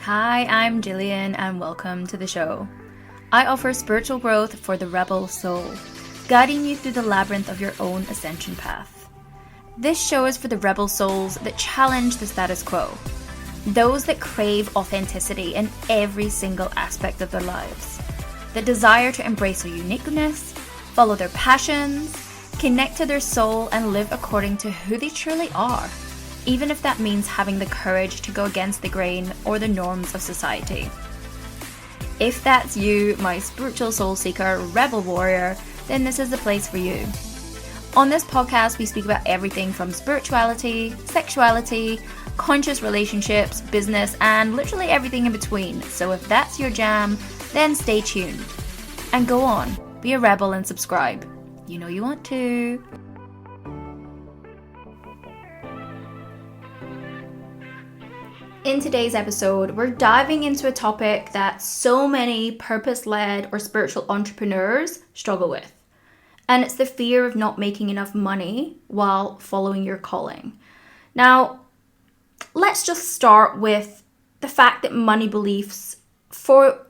Hi, I'm Jillian and welcome to the show. I offer spiritual growth for the rebel soul, guiding you through the labyrinth of your own ascension path. This show is for the rebel souls that challenge the status quo, those that crave authenticity in every single aspect of their lives, that desire to embrace their uniqueness, follow their passions, connect to their soul, and live according to who they truly are, even if that means having the courage to go against the grain or the norms of society. If that's you, my spiritual soul seeker, rebel warrior, then this is the place for you. On this podcast, we speak about everything from spirituality, sexuality, conscious relationships, business, and literally everything in between. So if that's your jam, then stay tuned. And go on, be a rebel and subscribe. You know you want to. In today's episode, we're diving into a topic that so many purpose-led or spiritual entrepreneurs struggle with. And it's the fear of not making enough money while following your calling. Now, let's just start with the fact that money beliefs, for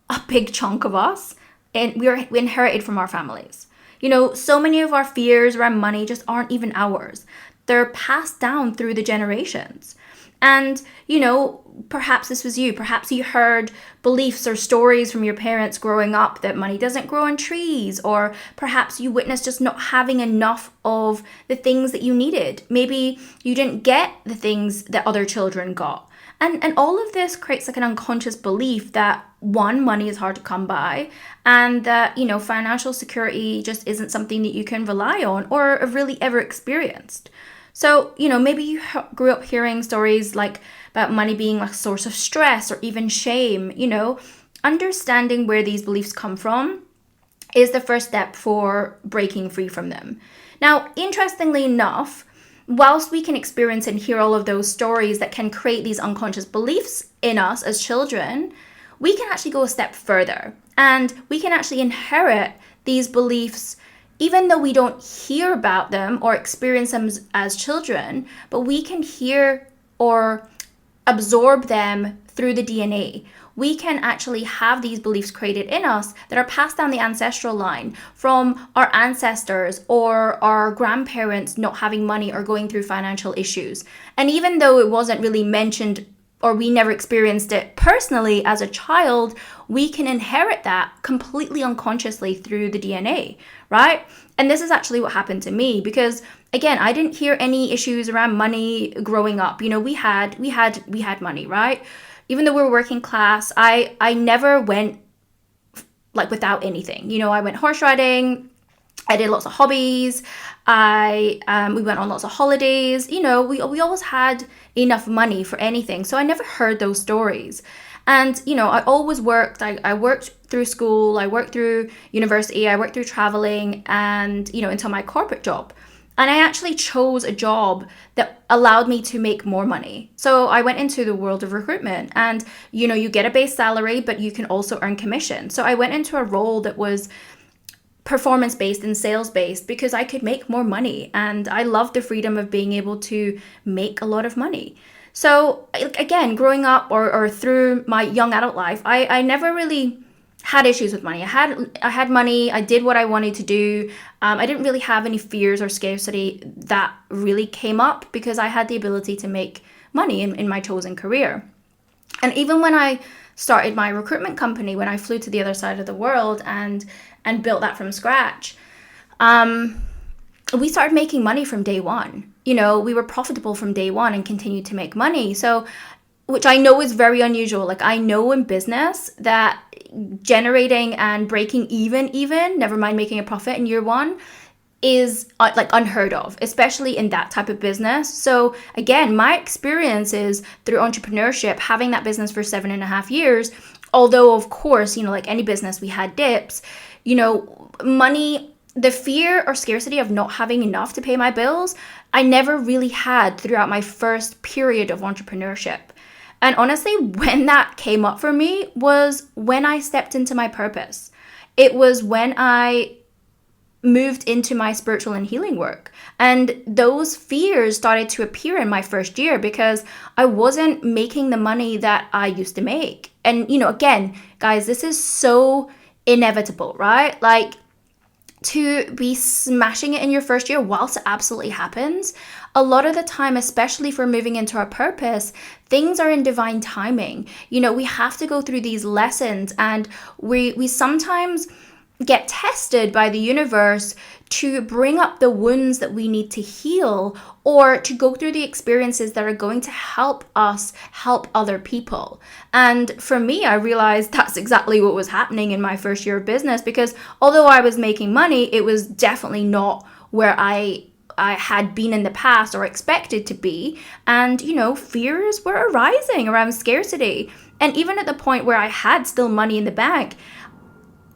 a big chunk of us, and we inherited from our families. You know, so many of our fears around money just aren't even ours. They're passed down through the generations. And, you know, perhaps this was you. Perhaps you heard beliefs or stories from your parents growing up that money doesn't grow on trees, or perhaps you witnessed just not having enough of the things that you needed. Maybe you didn't get the things that other children got. And all of this creates like an unconscious belief that, one, money is hard to come by, and that, you know, financial security just isn't something that you can rely on or have really ever experienced. So, you know, maybe you grew up hearing stories like about money being like a source of stress or even shame. You know, understanding where these beliefs come from is the first step for breaking free from them. Now, interestingly enough, whilst we can experience and hear all of those stories that can create these unconscious beliefs in us as children, we can actually go a step further, and we can actually inherit these beliefs even though we don't hear about them or experience them as children, but we can hear or absorb them through the DNA. We can actually have these beliefs created in us that are passed down the ancestral line from our ancestors or our grandparents not having money or going through financial issues. And even though it wasn't really mentioned or we never experienced it personally as a child, we can inherit that completely unconsciously through the DNA, right? And this is actually what happened to me because, again, I didn't hear any issues around money growing up. You know, we had money, right? Even though we were working class, I never went like without anything. You know, I went horse riding, I did lots of hobbies, we went on lots of holidays. You know, we always had enough money for anything. So I never heard those stories. And, you know, I always worked. I worked through school, I worked through university, I worked through traveling and, you know, until my corporate job. And I actually chose a job that allowed me to make more money. So I went into the world of recruitment and, you know, you get a base salary, but you can also earn commission. So I went into a role that was performance-based and sales-based because I could make more money. And I loved the freedom of being able to make a lot of money. So again, growing up or through my young adult life, I never really had issues with money. I had money. I did what I wanted to do. I didn't really have any fears or scarcity that really came up because I had the ability to make money in my chosen career. And even when I started my recruitment company, when I flew to the other side of the world and built that from scratch, we started making money from day one. You know, we were profitable from day one and continued to make money. So, which I know is very unusual. Like, I know in business that generating and breaking even, never mind making a profit in year one, is like unheard of, especially in that type of business. So again, my experiences through entrepreneurship, having that business for 7.5 years, although of course, you know, like any business, we had dips, you know, money, the fear or scarcity of not having enough to pay my bills, I never really had throughout my first period of entrepreneurship. And honestly, when that came up for me was when I stepped into my purpose. It was when I moved into my spiritual and healing work. And those fears started to appear in my first year because I wasn't making the money that I used to make. And, again, guys, this is so inevitable, right? Like, to be smashing it in your first year, whilst it absolutely happens, a lot of the time, especially for moving into our purpose, things are in divine timing. We have to go through these lessons, and we sometimes get tested by the universe to bring up the wounds that we need to heal, or to go through the experiences that are going to help us help other people. And for me, I realized that's exactly what was happening in my first year of business, because although I was making money, it was definitely not where I had been in the past or expected to be. And, fears were arising around scarcity. And even at the point where I had still money in the bank,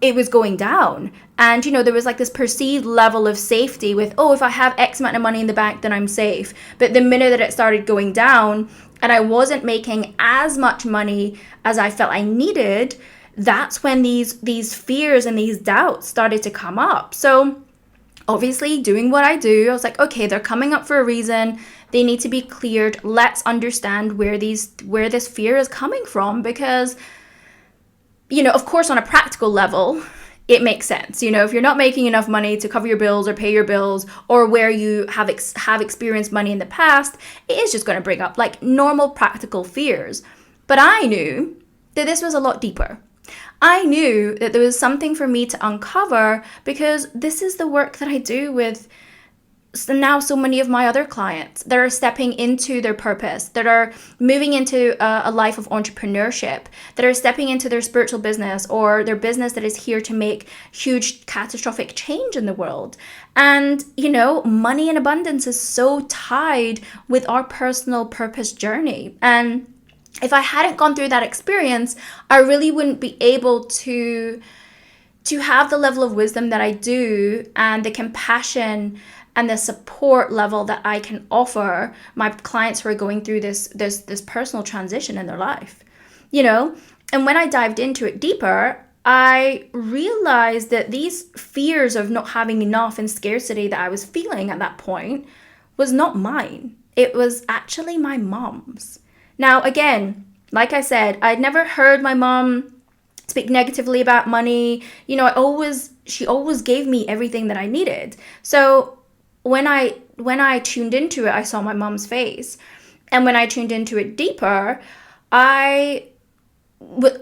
it was going down. And, there was like this perceived level of safety with, if I have X amount of money in the bank, then I'm safe. But the minute that it started going down and I wasn't making as much money as I felt I needed, that's when these fears and these doubts started to come up. So obviously, doing what I do, I was like, okay, they're coming up for a reason. They need to be cleared. Let's understand where this fear is coming from, because of course, on a practical level, it makes sense. If you're not making enough money to cover your bills or pay your bills, or where you have experienced money in the past, it is just going to bring up like normal practical fears. But I knew that this was a lot deeper. I knew that there was something for me to uncover, because this is the work that I do with now so many of my other clients that are stepping into their purpose, that are moving into a life of entrepreneurship, that are stepping into their spiritual business or their business that is here to make huge catastrophic change in the world. And, money and abundance is so tied with our personal purpose journey. And if I hadn't gone through that experience, I really wouldn't be able to have the level of wisdom that I do, and the compassion and the support level that I can offer my clients who are going through this personal transition in their life. And when I dived into it deeper, I realized that these fears of not having enough and scarcity that I was feeling at that point was not mine. It was actually my mom's. Now, again, like I said, I'd never heard my mom speak negatively about money. She always gave me everything that I needed. So when I tuned into it, I saw my mom's face. And when I tuned into it deeper, I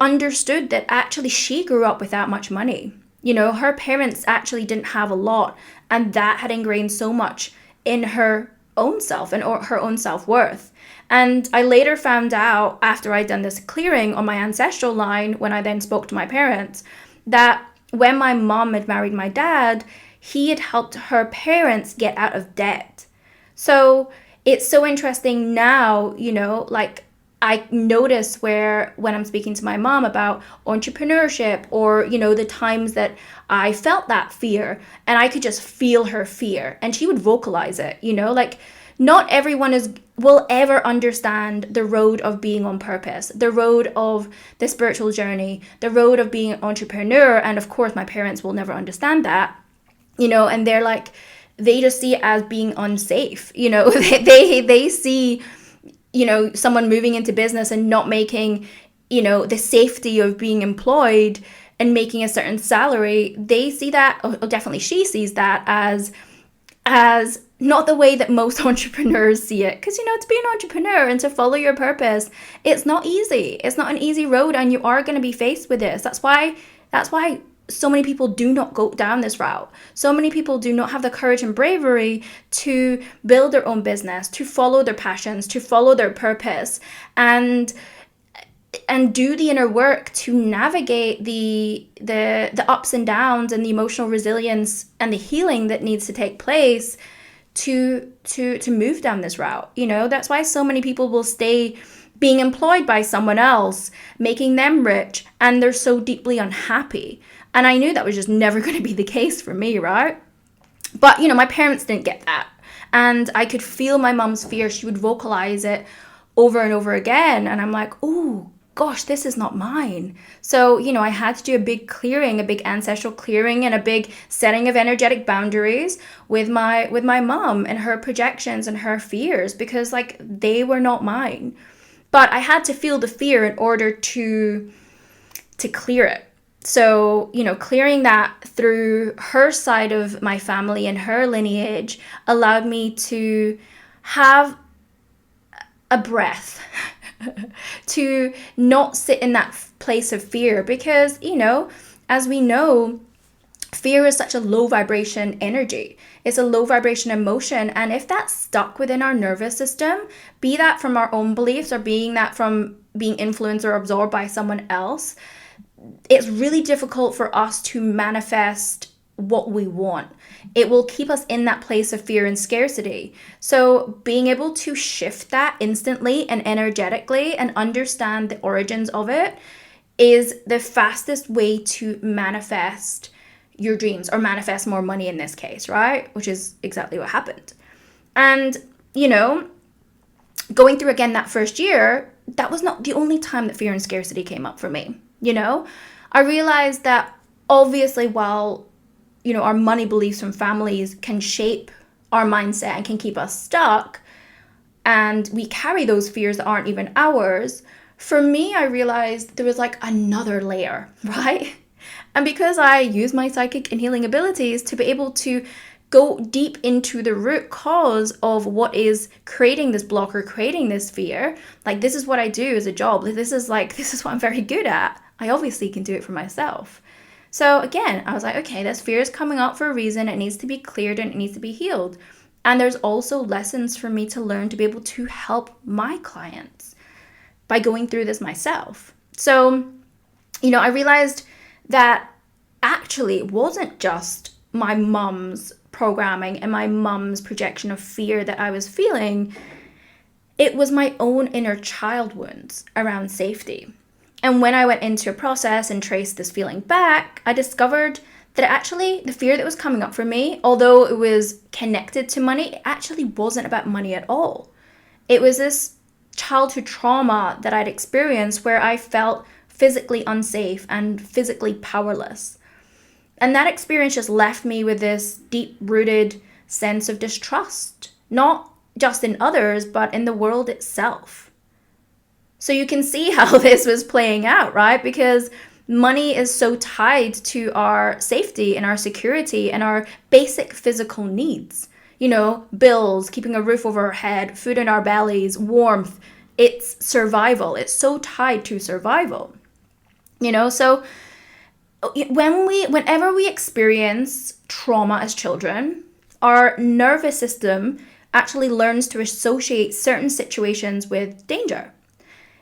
understood that actually she grew up without much money. Her parents actually didn't have a lot, and that had ingrained so much in her own self and her own self-worth. And I later found out, after I'd done this clearing on my ancestral line, when I then spoke to my parents, that when my mom had married my dad, he had helped her parents get out of debt. So it's so interesting now, like I notice when I'm speaking to my mom about entrepreneurship, or, the times that I felt that fear, and I could just feel her fear, and she would vocalize it, like not everyone will ever understand the road of being on purpose, the road of the spiritual journey, the road of being an entrepreneur. And of course, my parents will never understand that, and they're like, they just see it as being unsafe. They see, someone moving into business and not making, the safety of being employed and making a certain salary. They see that, or definitely she sees that as not the way that most entrepreneurs see it. Because, to be an entrepreneur and to follow your purpose, it's not easy. It's not an easy road, and you are going to be faced with this. That's why so many people do not go down this route. So many people do not have the courage and bravery to build their own business, to follow their passions, to follow their purpose, and do the inner work to navigate the ups and downs and the emotional resilience and the healing that needs to take place to move down this route. That's why so many people will stay being employed by someone else, making them rich, and they're so deeply unhappy. And I knew that was just never going to be the case for me, right? But, my parents didn't get that. And I could feel my mom's fear. She would vocalize it over and over again. And I'm like, oh, gosh, this is not mine. So, I had to do a big clearing, a big ancestral clearing, and a big setting of energetic boundaries with my mom and her projections and her fears, because like they were not mine. But I had to feel the fear in order to clear it. So, clearing that through her side of my family and her lineage allowed me to have a breath, to not sit in that place of fear, because, as we know, fear is such a low vibration energy. It's a low vibration emotion. And if that's stuck within our nervous system, be that from our own beliefs or being that from being influenced or absorbed by someone else, it's really difficult for us to manifest what we want. It will keep us in that place of fear and scarcity. So being able to shift that instantly and energetically and understand the origins of it is the fastest way to manifest your dreams, or manifest more money in this case, right? Which is exactly what happened. And, going through again that first year, that was not the only time that fear and scarcity came up for me. I realized that obviously while, our money beliefs from families can shape our mindset and can keep us stuck, and we carry those fears that aren't even ours, for me, I realized there was like another layer, right? And because I use my psychic and healing abilities to be able to go deep into the root cause of what is creating this block or creating this fear, like this is what I do as a job. This is what I'm very good at. I obviously can do it for myself. So again, I was like, okay, this fear is coming up for a reason. It needs to be cleared and it needs to be healed. And there's also lessons for me to learn to be able to help my clients by going through this myself. So, I realized that actually it wasn't just my mum's programming and my mum's projection of fear that I was feeling. It was my own inner child wounds around safety. And when I went into a process and traced this feeling back, I discovered that actually the fear that was coming up for me, although it was connected to money, it actually wasn't about money at all. It was this childhood trauma that I'd experienced where I felt physically unsafe and physically powerless. And that experience just left me with this deep-rooted sense of distrust, not just in others, but in the world itself. So you can see how this was playing out, right? Because money is so tied to our safety and our security and our basic physical needs. Bills, keeping a roof over our head, food in our bellies, warmth. It's survival. It's so tied to survival. So whenever we experience trauma as children, our nervous system actually learns to associate certain situations with danger.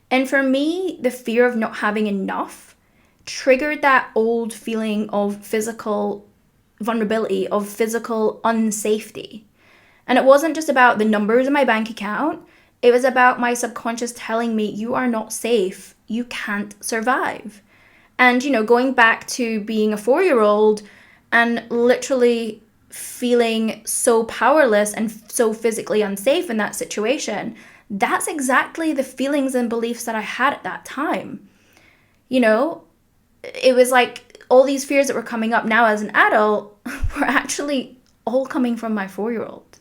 And for me, the fear of not having enough triggered that old feeling of physical vulnerability, of physical unsafety. And it wasn't just about the numbers in my bank account. It was about my subconscious telling me, you are not safe. You can't survive. And, going back to being a 4-year-old and literally feeling so powerless and so physically unsafe in that situation, that's exactly the feelings and beliefs that I had at that time. It was like all these fears that were coming up now as an adult were actually all coming from my 4-year-old.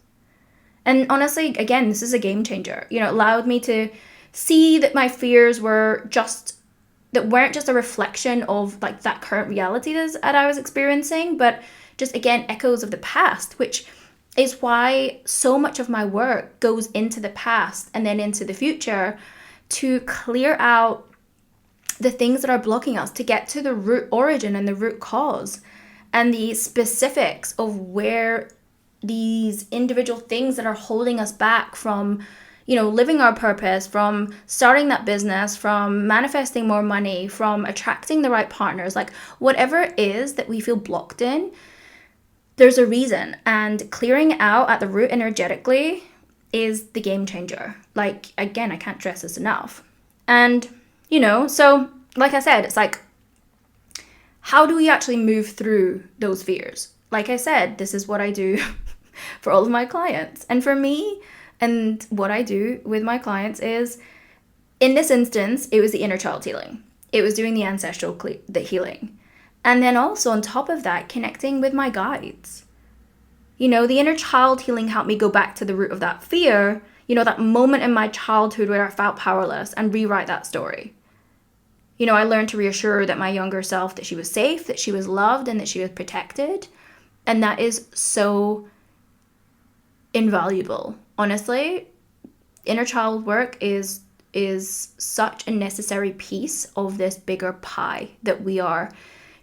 And honestly, again, this is a game changer. It allowed me to see that my fears weren't just a reflection of like that current reality that I was experiencing, but just again, echoes of the past, which is why so much of my work goes into the past and then into the future to clear out the things that are blocking us, to get to the root origin and the root cause and the specifics of where these individual things that are holding us back from, living our purpose, from starting that business, from manifesting more money, from attracting the right partners, like whatever it is that we feel blocked in, there's a reason. And clearing out at the root energetically is the game changer. Like, again, I can't stress this enough. And, so like I said, it's like, how do we actually move through those fears? Like I said, this is what I do for all of my clients. And for me, and what I do with my clients is In this instance, it was the inner child healing. It was doing the ancestral the healing. And then also on top of that, connecting with my guides. You know, the inner child healing helped me go back to the root of that fear, you know, that moment in my childhood where I felt powerless, and rewrite that story. You know, I learned to reassure that my younger self that she was safe, that she was loved, and that she was protected. And that is so invaluable. Honestly, inner child work is such a necessary piece of this bigger pie that we are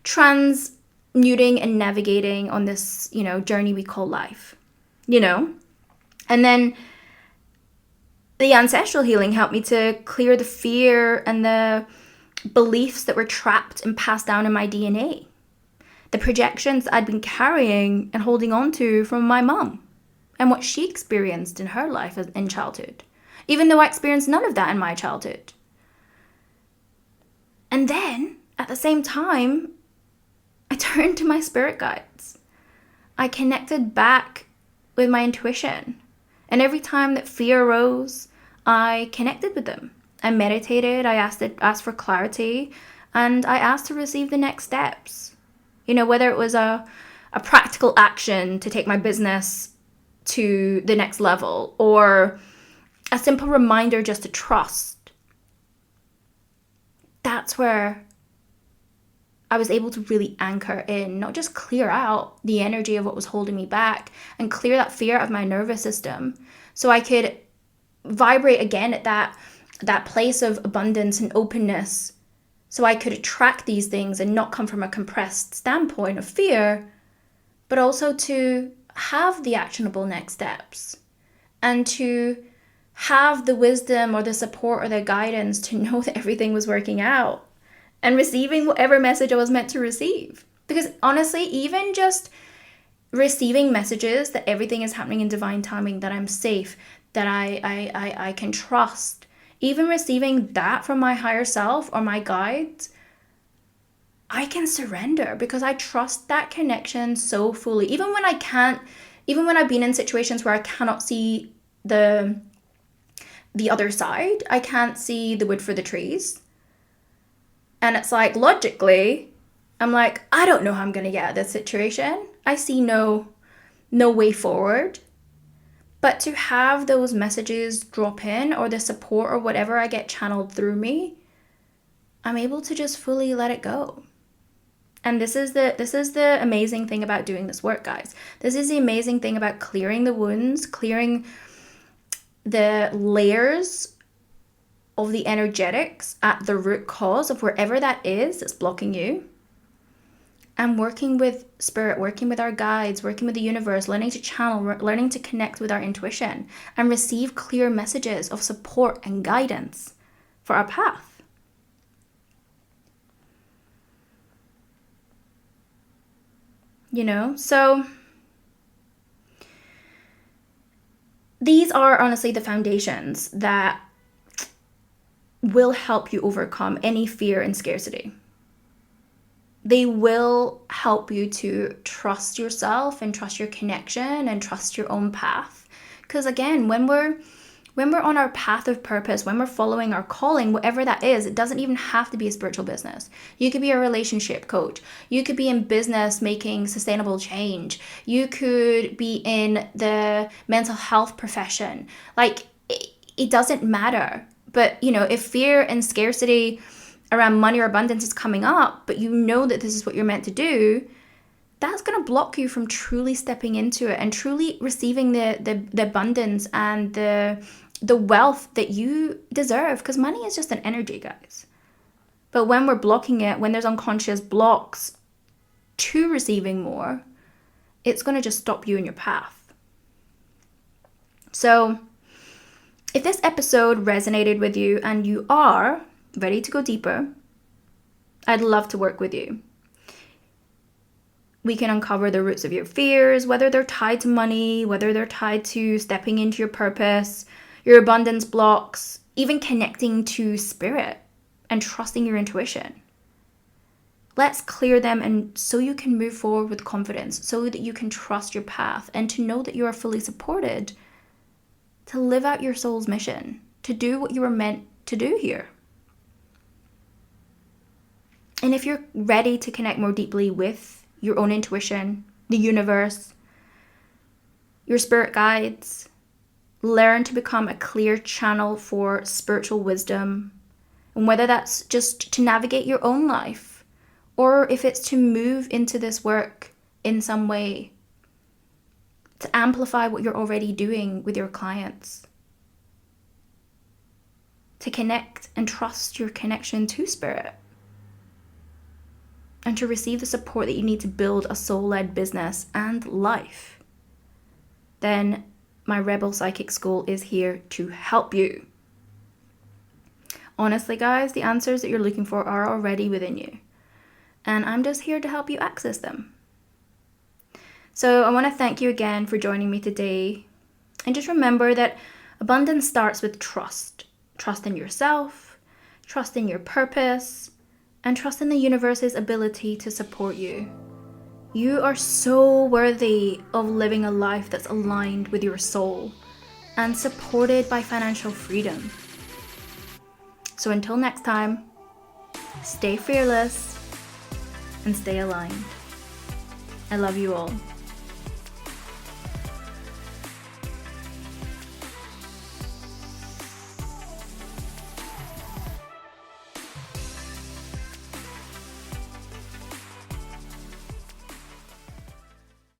transmuting and navigating on this, you know, journey we call life, you know? And then the ancestral healing helped me to clear the fear and the beliefs that were trapped and passed down in my DNA. The projections I'd been carrying and holding on to from my mum and what she experienced in her life in childhood, even though I experienced none of that in my childhood. And then, at the same time, I turned to my spirit guides. I connected back with my intuition. And every time that fear arose, I connected with them. I meditated, I asked for clarity, and I asked to receive the next steps. You know, whether it was a practical action to take my business to the next level, or a simple reminder just to trust. That's where I was able to really anchor in, not just clear out the energy of what was holding me back and clear that fear out of my nervous system so I could vibrate again at that place of abundance and openness, so I could attract these things and not come from a compressed standpoint of fear, but also to have the actionable next steps and to have the wisdom or the support or the guidance to know that everything was working out and receiving whatever message I was meant to receive. Because honestly, even just receiving messages that everything is happening in divine timing, that I'm safe, that I can trust, even receiving that from my higher self or my guides, I can surrender because I trust that connection so fully. Even when I've been in situations where I cannot see the other side, I can't see the wood for the trees. And it's like, logically, I'm like, I don't know how I'm going to get out of this situation. I see no way forward. But to have those messages drop in, or the support or whatever I get channeled through me, I'm able to just fully let it go. And this is the amazing thing about doing this work, guys. This is the amazing thing about clearing the wounds, clearing the layers of the energetics at the root cause of wherever that is that's blocking you. And working with spirit, working with our guides, working with the universe, learning to channel, learning to connect with our intuition and receive clear messages of support and guidance for our path. You know, so these are honestly the foundations that will help you overcome any fear and scarcity. They will help you to trust yourself and trust your connection and trust your own path. Because again, when we're on our path of purpose, when we're following our calling, whatever that is, it doesn't even have to be a spiritual business. You could be a relationship coach. You could be in business making sustainable change. You could be in the mental health profession. Like, it doesn't matter. But, you know, if fear and scarcity around money or abundance is coming up, but you know that this is what you're meant to do, that's going to block you from truly stepping into it and truly receiving the abundance and the wealth that you deserve. Because money is just an energy, guys. But when we're blocking it, when there's unconscious blocks to receiving more, it's going to just stop you in your path. So if this episode resonated with you and you are ready to go deeper, I'd love to work with you. We can uncover the roots of your fears, whether they're tied to money, whether they're tied to stepping into your purpose, your abundance blocks, even connecting to spirit and trusting your intuition. Let's clear them, and so you can move forward with confidence, so that you can trust your path and to know that you are fully supported to live out your soul's mission, to do what you were meant to do here. And if you're ready to connect more deeply with your own intuition, the universe, your spirit guides, learn to become a clear channel for spiritual wisdom, and whether that's just to navigate your own life, or if it's to move into this work in some way, to amplify what you're already doing with your clients, to connect and trust your connection to spirit, and to receive the support that you need to build a soul-led business and life, then my Rebel Psychic School is here to help you. Honestly, guys, the answers that you're looking for are already within you, and I'm just here to help you access them. So I want to thank you again for joining me today, and just remember that abundance starts with trust. Trust in yourself, trust in your purpose, and trust in the universe's ability to support you. You are so worthy of living a life that's aligned with your soul and supported by financial freedom. So until next time, stay fearless and stay aligned. I love you all.